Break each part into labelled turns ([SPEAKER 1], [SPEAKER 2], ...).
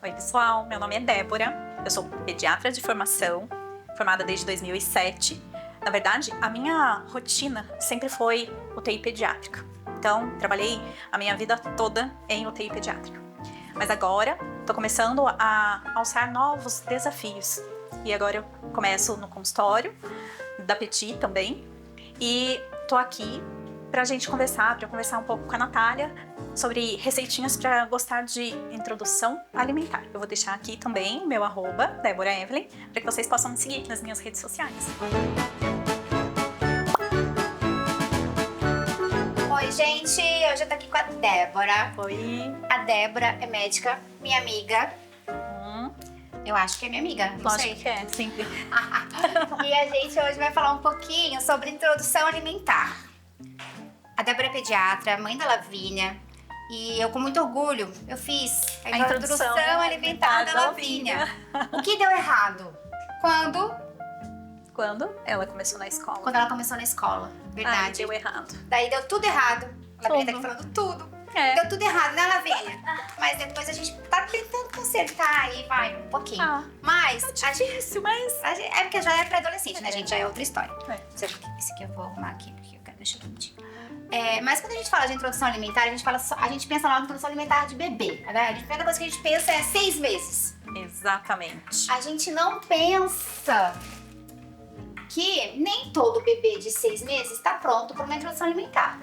[SPEAKER 1] Oi, pessoal, meu nome é Débora, eu sou pediatra de formação, formada desde 2007. Na verdade, a minha rotina sempre foi UTI pediátrica. Então, trabalhei a minha vida toda em UTI pediátrica. Mas agora, estou começando a alçar novos desafios. E agora eu começo no consultório, da Petit também. E estou aqui para conversar um pouco com a Natália sobre receitinhas para gostar de introdução alimentar. Eu vou deixar aqui também meu @ Débora Evelyn, para que vocês possam me seguir nas minhas redes sociais.
[SPEAKER 2] Oi, gente! Hoje eu tô aqui com a Débora.
[SPEAKER 1] Oi.
[SPEAKER 2] A Débora é médica, minha amiga. Eu acho que é minha amiga, não sei.
[SPEAKER 1] Lógico que é, sempre.
[SPEAKER 2] E a gente hoje vai falar um pouquinho sobre introdução alimentar. A Débora é pediatra, mãe da Lavínia. E eu, com muito orgulho, eu fiz a introdução alimentar da Lavínia. O que deu errado?
[SPEAKER 1] Quando ela começou na escola.
[SPEAKER 2] Quando ela começou na escola, verdade.
[SPEAKER 1] Deu errado.
[SPEAKER 2] Daí deu tudo errado. A Lavínia tá aqui falando tudo.
[SPEAKER 1] É.
[SPEAKER 2] Deu tudo errado, né, Lavínia? Mas depois a gente tá tentando consertar aí, vai, um pouquinho. Mas
[SPEAKER 1] Tá difícil, mas...
[SPEAKER 2] é porque já é pré-adolescente, né, gente? Já é outra história.
[SPEAKER 1] É.
[SPEAKER 2] Esse aqui eu vou arrumar aqui, porque eu quero deixar bonitinho. Mas quando a gente fala de introdução alimentar, a gente pensa lá na introdução alimentar de bebê, né? A primeira coisa que a gente pensa é 6 meses.
[SPEAKER 1] Exatamente.
[SPEAKER 2] A gente não pensa que nem todo bebê de 6 meses está pronto para uma introdução alimentar.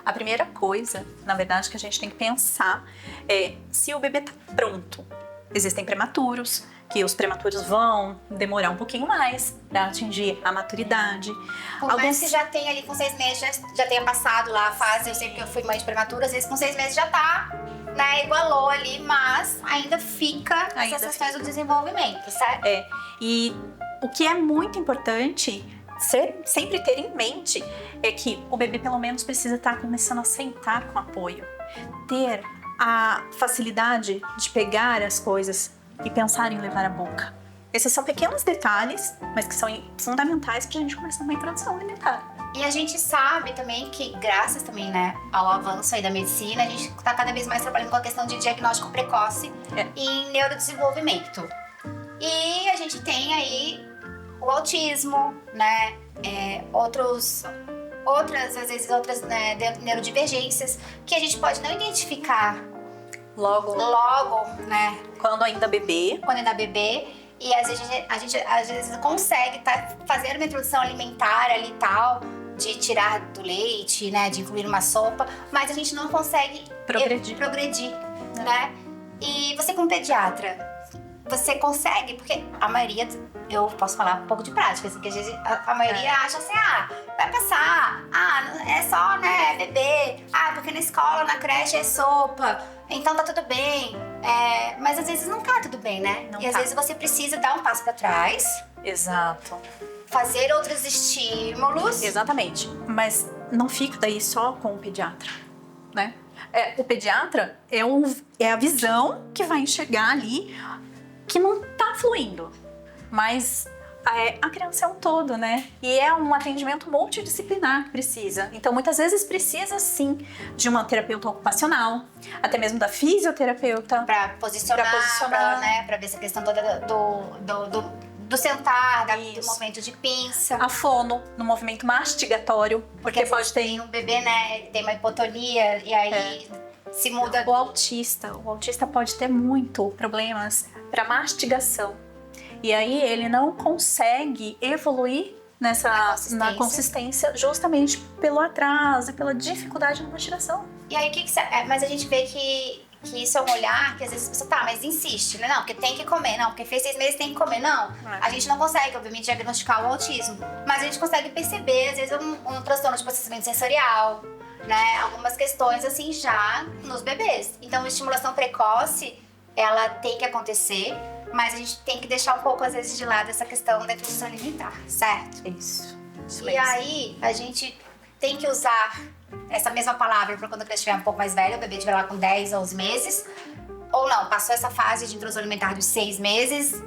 [SPEAKER 1] A primeira coisa, na verdade, que a gente tem que pensar é se o bebê tá pronto. Existem prematuros, que os prematuros vão demorar um pouquinho mais para atingir a maturidade.
[SPEAKER 2] Por mais que já tenha ali com 6 meses, já tenha passado lá a fase, eu sei que eu fui mãe de prematura, às vezes com 6 meses já tá, né, igualou ali, mas ainda fica essas questões do desenvolvimento, certo?
[SPEAKER 1] E o que é muito importante sempre ter em mente é que o bebê pelo menos precisa estar começando a sentar com apoio, ter a facilidade de pegar as coisas e pensar em levar à boca. Esses são pequenos detalhes, mas que são fundamentais para a gente começar uma introdução alimentar.
[SPEAKER 2] E a gente sabe também que, graças também, né, ao avanço aí da medicina, a gente está cada vez mais trabalhando com a questão de diagnóstico precoce e em neurodesenvolvimento. E a gente tem aí o autismo, né, outras né, neurodivergências que a gente pode não identificar logo, né?
[SPEAKER 1] Quando ainda bebê.
[SPEAKER 2] E às vezes a gente às vezes consegue fazer uma introdução alimentar ali e tal, de tirar do leite, né, de incluir uma sopa, mas a gente não consegue progredir, né? E você como pediatra, você consegue, porque a maioria, eu posso falar um pouco de prática, assim, que às vezes a maioria acha assim, vai passar, é só, né, bebê, porque na escola, na creche é sopa, então tá tudo bem, mas às vezes não tá tudo bem, né? Às vezes você precisa dar um passo pra trás.
[SPEAKER 1] Exato.
[SPEAKER 2] Fazer outros estímulos.
[SPEAKER 1] Exatamente, mas não fica daí só com o pediatra, né? O pediatra é a visão que vai enxergar ali que não tá fluindo, mas a criança é um todo, né? E é um atendimento multidisciplinar que precisa. Então, muitas vezes precisa, sim, de uma terapeuta ocupacional, até mesmo da fisioterapeuta.
[SPEAKER 2] Pra posicionar. Né? Pra ver essa questão toda do sentar, do movimento de pinça.
[SPEAKER 1] A fono, no movimento mastigatório, porque pode ter...
[SPEAKER 2] um bebê, né, ele tem uma hipotonia, e aí se muda.
[SPEAKER 1] O autista pode ter muito problemas para mastigação. E aí ele não consegue evoluir na consistência justamente pelo atraso e pela dificuldade na mastigação.
[SPEAKER 2] E aí mas a gente vê que isso é um olhar que às vezes a pessoa mas insiste, né? Não, porque tem que comer, não, porque fez 6 meses tem que comer, não. A gente não consegue, obviamente, diagnosticar o autismo, mas a gente consegue perceber, às vezes, um transtorno de processamento sensorial, né? Algumas questões assim já nos bebês. Então, a estimulação precoce, ela tem que acontecer, mas a gente tem que deixar um pouco, às vezes, de lado essa questão da introdução alimentar, certo?
[SPEAKER 1] Isso
[SPEAKER 2] e aí, a gente tem que usar essa mesma palavra para quando a criança estiver um pouco mais velha, o bebê estiver lá com 10, 11 meses, ou não, passou essa fase de introdução alimentar de 6 meses,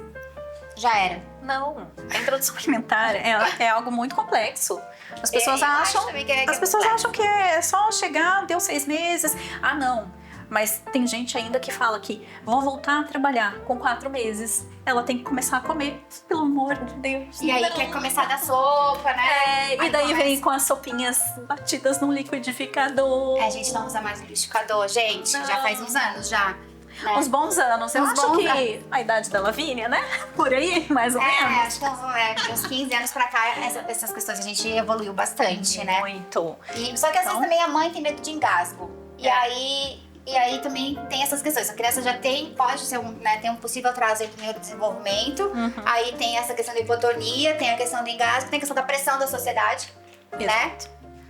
[SPEAKER 2] já era.
[SPEAKER 1] Não, a introdução alimentar é algo muito complexo. As pessoas acham que é só chegar, deu 6 meses. Não. Mas tem gente ainda que fala que vou voltar a trabalhar com 4 meses. Ela tem que começar a comer, pelo amor de Deus.
[SPEAKER 2] E aí quer começar da sopa, né?
[SPEAKER 1] E daí vem com as sopinhas batidas no liquidificador.
[SPEAKER 2] A gente não usa mais liquidificador, gente.
[SPEAKER 1] Não.
[SPEAKER 2] Já faz uns anos já. Né?
[SPEAKER 1] Uns bons anos. Eu acho que a idade da Lavínia, né? Por aí, mais ou menos.
[SPEAKER 2] Acho que de uns 15 anos pra cá, essas questões a gente evoluiu bastante, né?
[SPEAKER 1] Muito.
[SPEAKER 2] Só que às vezes também a mãe tem medo de engasgo. E aí também tem essas questões. A criança já pode ser tem um possível atraso no neurodesenvolvimento. Aí tem essa questão da hipotonia, tem a questão do engasgo, tem a questão da pressão da sociedade, né?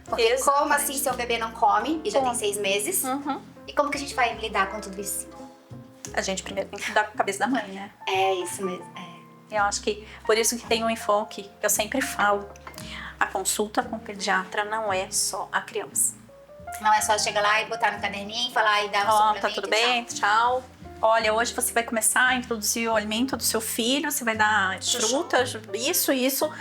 [SPEAKER 2] Porque como assim seu bebê não come e já tem 6 meses? E como que a gente vai lidar com tudo isso?
[SPEAKER 1] A gente primeiro tem que cuidar com a cabeça da mãe, né?
[SPEAKER 2] É isso mesmo.
[SPEAKER 1] Eu acho que por isso que tem um enfoque, eu sempre falo, a consulta com o pediatra não é só a criança.
[SPEAKER 2] Não é só chegar lá e botar no caderninho, falar e dar um suplemento.
[SPEAKER 1] Tá tudo bem, tchau. Olha, hoje você vai começar a introduzir o alimento do seu filho, você vai dar frutas, isso,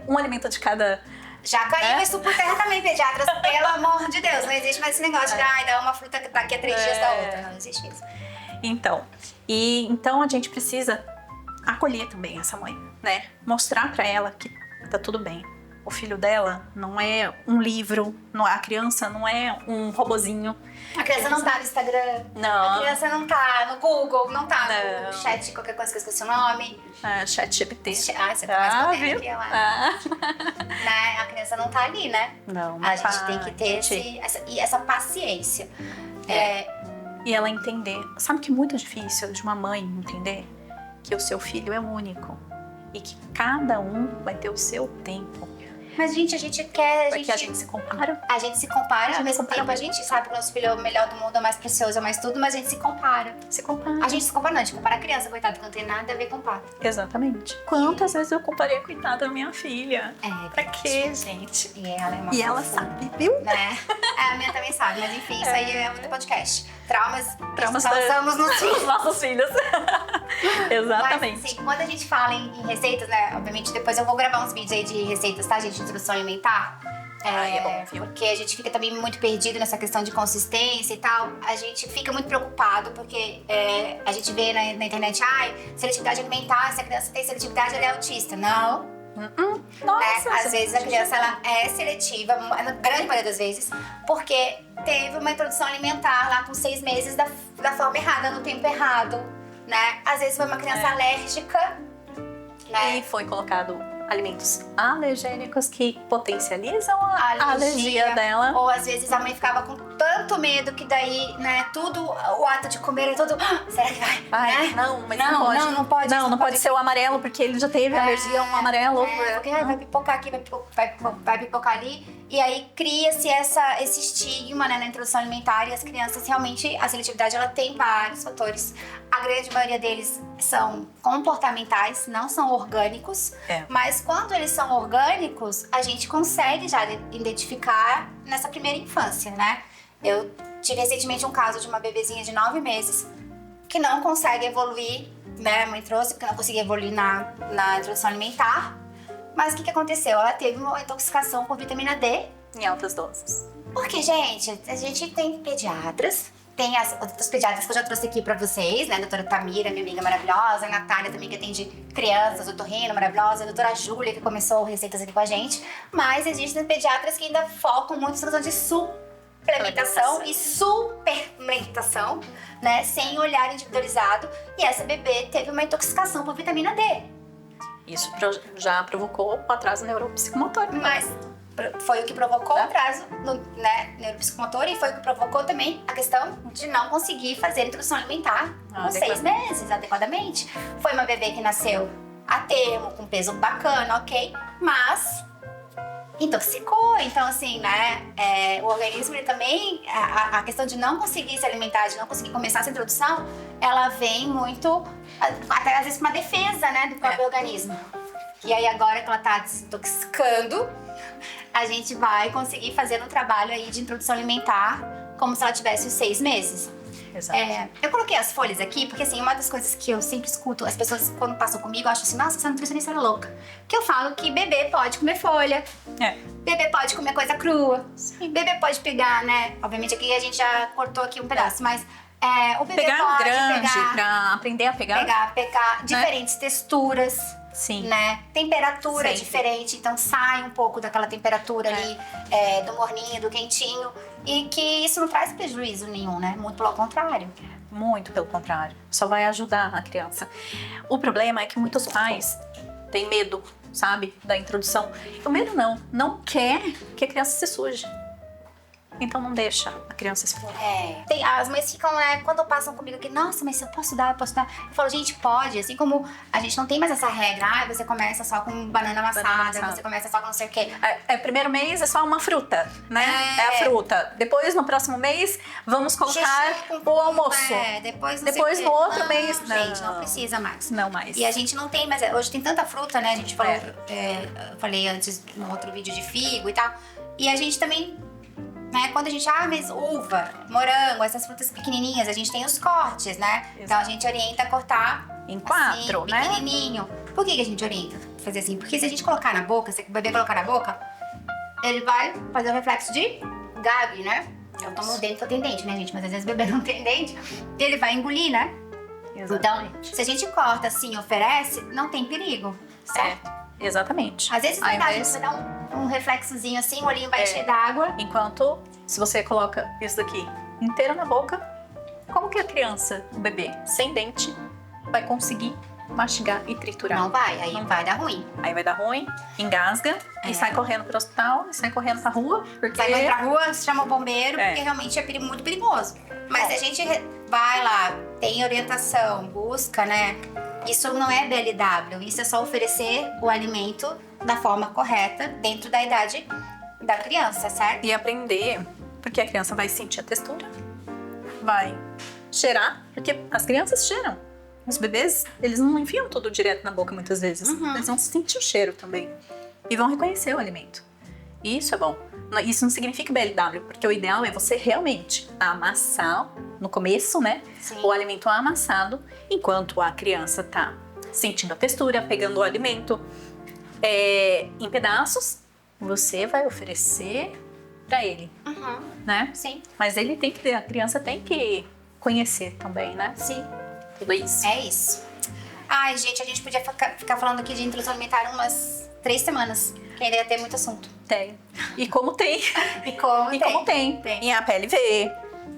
[SPEAKER 1] um alimento de cada...
[SPEAKER 2] Já caiu isso por terra também, pediatras, pelo amor de Deus. Não existe mais esse negócio de dar uma fruta daqui a 3 dias da outra. Não existe isso.
[SPEAKER 1] Então a gente precisa acolher também essa mãe, né? Mostrar pra ela que tá tudo bem. O filho dela não é um livro, a criança não é um robozinho.
[SPEAKER 2] A criança não tá no Instagram.
[SPEAKER 1] Não.
[SPEAKER 2] A criança não tá no Google, não tá no chat, qualquer coisa que eu esqueci o nome.
[SPEAKER 1] Chat GPT.
[SPEAKER 2] Você tá mais
[SPEAKER 1] viu?
[SPEAKER 2] aqui, né? A criança não tá ali, né?
[SPEAKER 1] Não.
[SPEAKER 2] A gente tem que ter essa paciência.
[SPEAKER 1] E ela entender. Sabe que é muito difícil de uma mãe entender que o seu filho é único e que cada um vai ter o seu tempo.
[SPEAKER 2] Mas, gente, a gente quer...
[SPEAKER 1] Porque a gente se compara.
[SPEAKER 2] A gente se compara, ao mesmo tempo a gente sabe que o nosso filho é o melhor do mundo, é o mais precioso, é o mais tudo, mas a gente se compara. A gente se compara não, a gente compara a criança, coitada, que não tem nada a ver com o pai.
[SPEAKER 1] Exatamente. Quantas vezes eu comparei a coitada da minha filha? Pra quê, gente?
[SPEAKER 2] E
[SPEAKER 1] ela sabe, viu?
[SPEAKER 2] Né? A minha também sabe, mas enfim, isso aí é outro podcast. Traumas
[SPEAKER 1] causamos nos nossos filhos. Exatamente.
[SPEAKER 2] Mas, assim, quando a gente fala em receitas, né? Obviamente, depois eu vou gravar uns vídeos aí de receitas, tá, gente? De introdução alimentar.
[SPEAKER 1] É bom, viu?
[SPEAKER 2] Porque a gente fica também muito perdido nessa questão de consistência e tal. A gente fica muito preocupado porque a gente vê na internet, seletividade alimentar, se a criança tem seletividade, ela é autista. Não.
[SPEAKER 1] Nossa,
[SPEAKER 2] Às vezes a criança ela é seletiva, na grande maioria das vezes, porque teve uma introdução alimentar lá com 6 meses da forma errada, no tempo errado, né? Às vezes foi uma criança alérgica, né?
[SPEAKER 1] E foi colocado alimentos alergênicos que potencializam a alergia dela.
[SPEAKER 2] Ou às vezes a mãe ficava com tanto medo que daí, né, tudo, o ato de comer é todo, será que vai? Né?
[SPEAKER 1] Não, mas não pode. Não pode ser o amarelo, porque ele já teve alergia a um amarelo.
[SPEAKER 2] Porque vai pipocar aqui, vai pipocar ali. E aí cria-se esse estigma, né, na introdução alimentar, e as crianças realmente, a seletividade ela tem vários fatores. A grande maioria deles são comportamentais, não são orgânicos. Mas quando eles são orgânicos, a gente consegue já identificar nessa primeira infância, né? Eu tive recentemente um caso de uma bebezinha de 9 meses que não consegue evoluir, né? A mãe trouxe porque não conseguia evoluir na introdução alimentar. Mas o que aconteceu? Ela teve uma intoxicação por vitamina D.
[SPEAKER 1] Em altas doses.
[SPEAKER 2] Porque, gente, a gente tem pediatras. Tem as outras pediatras que eu já trouxe aqui pra vocês, né? A doutora Tamira, minha amiga maravilhosa. A Natália também, que atende crianças. O Torrino, maravilhosa. A doutora Júlia, que começou receitas aqui com a gente. Mas existem pediatras que ainda focam muito na questão de suplementação e supermentação, né? Sem olhar individualizado. E essa bebê teve uma intoxicação por vitamina D.
[SPEAKER 1] Isso já provocou o atraso neuropsicomotor.
[SPEAKER 2] Mas foi o que provocou o atraso neuropsicomotor e foi o que provocou também a questão de não conseguir fazer introdução alimentar com 6 meses adequadamente. Foi uma bebê que nasceu a termo, com peso bacana, ok? Mas intoxicou. Então, assim, né? O organismo, ele também... A questão de não conseguir se alimentar, de não conseguir começar essa introdução, ela vem muito... Até às vezes uma defesa, né? Do próprio organismo. E aí, agora que ela tá desintoxicando, a gente vai conseguir fazer um trabalho aí de introdução alimentar como se ela tivesse os 6 meses.
[SPEAKER 1] Exato.
[SPEAKER 2] Eu coloquei as folhas aqui, porque assim, uma das coisas que eu sempre escuto, as pessoas quando passam comigo, acham assim, nossa, essa nutricionista é louca. Que eu falo que bebê pode comer folha, bebê pode comer coisa crua, bebê pode pegar, né? Obviamente aqui a gente já cortou aqui um pedaço, mas o bebê
[SPEAKER 1] Pegar
[SPEAKER 2] pode
[SPEAKER 1] grande
[SPEAKER 2] pegar,
[SPEAKER 1] pra aprender a pegar.
[SPEAKER 2] pegar diferentes texturas.
[SPEAKER 1] Sim.
[SPEAKER 2] Né? Temperatura
[SPEAKER 1] Sempre.
[SPEAKER 2] diferente, então sai um pouco daquela temperatura ali do morninho, do quentinho, e que isso não traz prejuízo nenhum, né? Muito pelo contrário.
[SPEAKER 1] Muito pelo contrário. Só vai ajudar a criança. O problema é que muitos pais têm medo, sabe? Da introdução. O medo não quer que a criança se suje. Então não deixa a criança explorar.
[SPEAKER 2] As mães ficam, né, quando passam comigo aqui, nossa, mas eu posso dar? Eu falo, gente, pode. Assim como a gente não tem mais essa regra, você começa só com banana amassada, você começa só com não sei o quê.
[SPEAKER 1] Primeiro mês é só uma fruta, né? É a fruta. Depois, no próximo mês, vamos colocar o almoço.
[SPEAKER 2] Depois
[SPEAKER 1] no outro mês,
[SPEAKER 2] gente, não precisa mais.
[SPEAKER 1] Não mais.
[SPEAKER 2] E a gente não tem mais, hoje tem tanta fruta, né? A gente falou, eu falei antes no outro vídeo de figo e tal. E a gente também, né, quando a gente, mas uva, morango, essas frutas pequenininhas, a gente tem os cortes, né?
[SPEAKER 1] Exato.
[SPEAKER 2] Então a gente orienta a cortar
[SPEAKER 1] Em 4,
[SPEAKER 2] assim,
[SPEAKER 1] né?
[SPEAKER 2] pequenininho. Por que a gente orienta a fazer assim? Porque se a gente colocar na boca, se o bebê colocar na boca, ele vai fazer o reflexo de Gabi, né? Eu tô mordendo, tô tem dente, né, gente? Mas às vezes o bebê não tem dente. Ele vai engolir, né?
[SPEAKER 1] Exatamente.
[SPEAKER 2] Então, se a gente corta assim e oferece, não tem perigo, certo?
[SPEAKER 1] Exatamente.
[SPEAKER 2] Às vezes vai dar um reflexozinho assim, o olhinho vai encher d'água.
[SPEAKER 1] Enquanto, se você coloca isso daqui inteiro na boca, como que a criança, o bebê, sem dente, vai conseguir mastigar e triturar?
[SPEAKER 2] Não vai, aí
[SPEAKER 1] Não
[SPEAKER 2] vai dar ruim.
[SPEAKER 1] Aí vai dar ruim, engasga e sai correndo pro hospital, e sai correndo pra rua, porque...
[SPEAKER 2] Vai pra rua, chama o bombeiro,
[SPEAKER 1] É.
[SPEAKER 2] porque realmente é muito perigoso. Mas se a gente vai lá, tem orientação, busca, né? Isso não é BLW, isso é só oferecer o alimento da forma correta, dentro da idade da criança, certo?
[SPEAKER 1] E aprender, porque a criança vai sentir a textura, vai cheirar, porque as crianças cheiram. Os bebês, eles não enfiam tudo direto na boca muitas vezes. Eles vão sentir o cheiro também. E vão reconhecer o alimento. E isso é bom. Isso não significa BLW, porque o ideal é você realmente amassar no começo, né?
[SPEAKER 2] Sim.
[SPEAKER 1] O alimento amassado, enquanto a criança tá sentindo a textura, pegando o alimento em pedaços, você vai oferecer pra ele, né?
[SPEAKER 2] Sim,
[SPEAKER 1] Mas a criança tem que conhecer também, né?
[SPEAKER 2] sim.
[SPEAKER 1] Tudo isso.
[SPEAKER 2] É isso. Ai, gente, a gente podia ficar falando aqui de introdução alimentar umas 3 semanas, que ainda ia ter muito assunto.
[SPEAKER 1] Tem. E como tem.
[SPEAKER 2] E como
[SPEAKER 1] tem.
[SPEAKER 2] Tem.
[SPEAKER 1] Em APLV,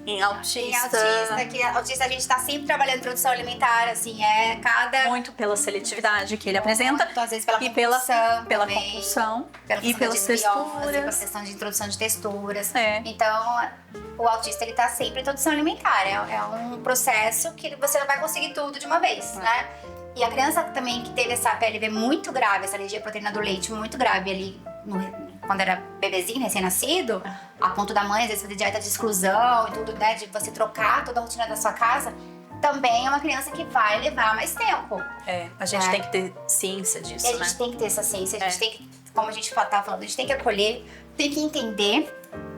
[SPEAKER 1] em autista.
[SPEAKER 2] Em autista a gente tá sempre trabalhando introdução alimentar, assim, cada...
[SPEAKER 1] Muito pela seletividade que ele apresenta.
[SPEAKER 2] Muito, às vezes pela
[SPEAKER 1] E
[SPEAKER 2] compulsão
[SPEAKER 1] pela
[SPEAKER 2] também,
[SPEAKER 1] compulsão.
[SPEAKER 2] pela
[SPEAKER 1] E
[SPEAKER 2] questão
[SPEAKER 1] pelas
[SPEAKER 2] da desbiose, pela
[SPEAKER 1] texturas.
[SPEAKER 2] questão de introdução de texturas.
[SPEAKER 1] É.
[SPEAKER 2] Então, o autista, ele tá sempre em introdução alimentar. É um processo que você não vai conseguir tudo de uma vez, né? E a criança também que teve essa PLV muito grave, essa alergia à proteína do leite muito grave ali, quando era bebezinho, recém-nascido, a ponto da mãe, às vezes, fazer dieta de exclusão e tudo, né? De você trocar toda a rotina da sua casa, também é uma criança que vai levar mais tempo.
[SPEAKER 1] A gente tem que ter ciência disso,
[SPEAKER 2] E a
[SPEAKER 1] né?
[SPEAKER 2] gente tem que ter essa ciência, a gente tem que, como a gente tava falando, a gente tem que acolher, tem que entender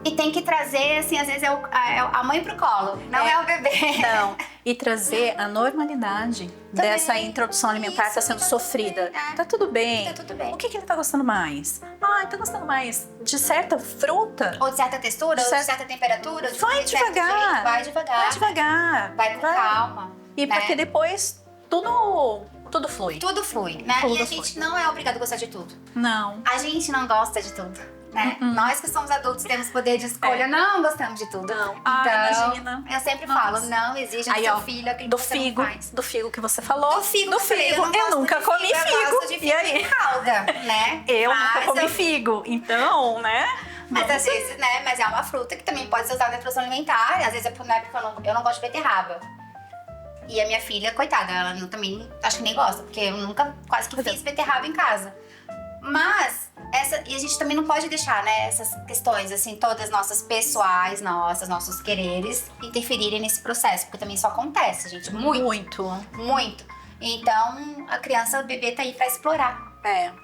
[SPEAKER 2] e tem que trazer, assim, às vezes a mãe pro colo, não é o bebê.
[SPEAKER 1] Não. E trazer a normalidade
[SPEAKER 2] Também.
[SPEAKER 1] dessa introdução alimentar que tá sendo sofrida. Tá tudo bem.
[SPEAKER 2] Tá tudo bem.
[SPEAKER 1] O que ele tá gostando mais? Ele tá gostando mais de certa fruta.
[SPEAKER 2] Ou de certa textura, ou de certa temperatura. ou de
[SPEAKER 1] Vai
[SPEAKER 2] certo
[SPEAKER 1] devagar.
[SPEAKER 2] jeito. Vai devagar.
[SPEAKER 1] Vai devagar.
[SPEAKER 2] Vai com calma.
[SPEAKER 1] E
[SPEAKER 2] né?
[SPEAKER 1] porque depois tudo flui.
[SPEAKER 2] Tudo flui, né?
[SPEAKER 1] Tudo
[SPEAKER 2] e a gente não é obrigado a gostar de tudo.
[SPEAKER 1] Não.
[SPEAKER 2] A gente não gosta de tudo, né? Nós que somos adultos temos poder de escolha, não gostamos de tudo.
[SPEAKER 1] Não.
[SPEAKER 2] Então,
[SPEAKER 1] Imagina.
[SPEAKER 2] eu sempre
[SPEAKER 1] Nossa.
[SPEAKER 2] falo, não exija do
[SPEAKER 1] Aí,
[SPEAKER 2] seu
[SPEAKER 1] ó,
[SPEAKER 2] filho aquilo
[SPEAKER 1] do
[SPEAKER 2] que você
[SPEAKER 1] figo,
[SPEAKER 2] não faz.
[SPEAKER 1] do figo que você falou.
[SPEAKER 2] Do figo, que eu falei,
[SPEAKER 1] eu
[SPEAKER 2] gosto
[SPEAKER 1] nunca
[SPEAKER 2] de
[SPEAKER 1] comi
[SPEAKER 2] Eu gosto de
[SPEAKER 1] figo.
[SPEAKER 2] figo
[SPEAKER 1] E aí?
[SPEAKER 2] em calda, né?
[SPEAKER 1] Eu nunca
[SPEAKER 2] Mas
[SPEAKER 1] comi figo. Então, né?
[SPEAKER 2] Mas às vezes, né? Mas é uma fruta que também pode ser usada na introdução alimentar. Às vezes, na época, eu não gosto de beterraba. E a minha filha, coitada, ela também acho que nem gosta, porque eu nunca quase que fiz beterraba em casa. Mas, e a gente também não pode deixar, né, essas questões, assim, todas nossas pessoais, nossos quereres, interferirem nesse processo, porque também isso acontece, gente, muito. Então, a criança, o bebê tá aí pra explorar.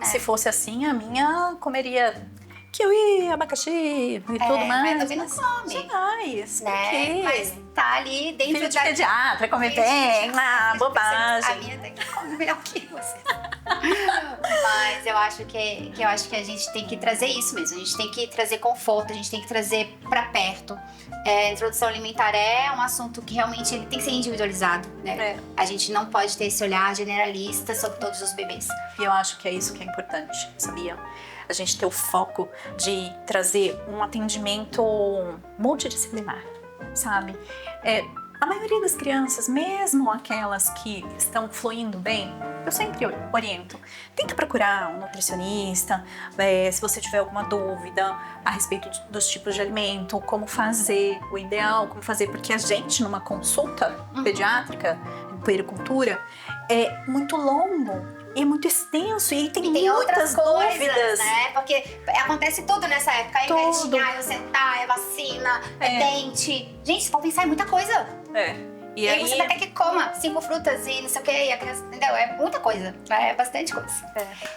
[SPEAKER 1] Se fosse assim, a minha comeria kiwi, abacaxi e tudo mais.
[SPEAKER 2] Mas também não come.
[SPEAKER 1] Jamais.
[SPEAKER 2] Né? Mas tá ali dentro
[SPEAKER 1] Filho de pediatra, come bem, bobagem.
[SPEAKER 2] A minha até que come melhor que você. Mas eu acho que a gente tem que trazer isso mesmo. A gente tem que trazer conforto, a gente tem que trazer pra perto. Introdução alimentar é um assunto que realmente ele tem que ser individualizado, né? A gente não pode ter esse olhar generalista sobre todos os bebês.
[SPEAKER 1] E eu acho que é isso que é importante, sabia? A gente ter o foco de trazer um atendimento multidisciplinar, sabe? A maioria das crianças, mesmo aquelas que estão fluindo bem, eu sempre oriento. Tenta procurar um nutricionista, se você tiver alguma dúvida a respeito dos tipos de alimento, como fazer, o ideal, como fazer, porque a gente numa consulta pediátrica, em puericultura, é muito longo. E é muito extenso e tem muitas
[SPEAKER 2] outras coisas,
[SPEAKER 1] dúvidas.
[SPEAKER 2] né? Porque acontece tudo nessa época. É injetinha, é sentar, é vacina, é dente. Gente, você pode pensar em muita coisa.
[SPEAKER 1] E
[SPEAKER 2] aí você até que coma 5 frutas e não sei o que, e a criança, entendeu? É muita coisa, é bastante coisa.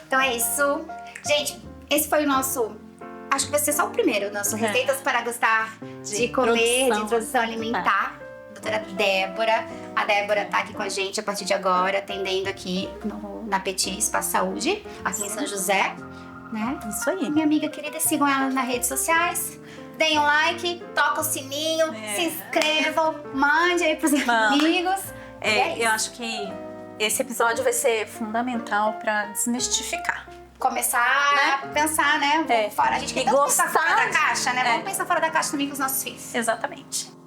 [SPEAKER 2] Então é isso. Gente, esse foi o nosso... Acho que vai ser só o primeiro, nosso Receitas para Gostar de Comer, de Introdução Alimentar. Doutora Débora. A Débora tá aqui com a gente a partir de agora, atendendo aqui na Petit Espaço Saúde, aqui em São José, né?
[SPEAKER 1] Isso aí.
[SPEAKER 2] Minha amiga querida, sigam ela nas redes sociais. Deem um like, toca o sininho, se inscrevam, mande aí pros amigos.
[SPEAKER 1] Eu acho que esse episódio vai ser fundamental para desmistificar.
[SPEAKER 2] Começar a pensar, né? A gente quer tanto pensar fora da caixa, né? Vamos pensar fora da caixa também com os nossos filhos.
[SPEAKER 1] Exatamente.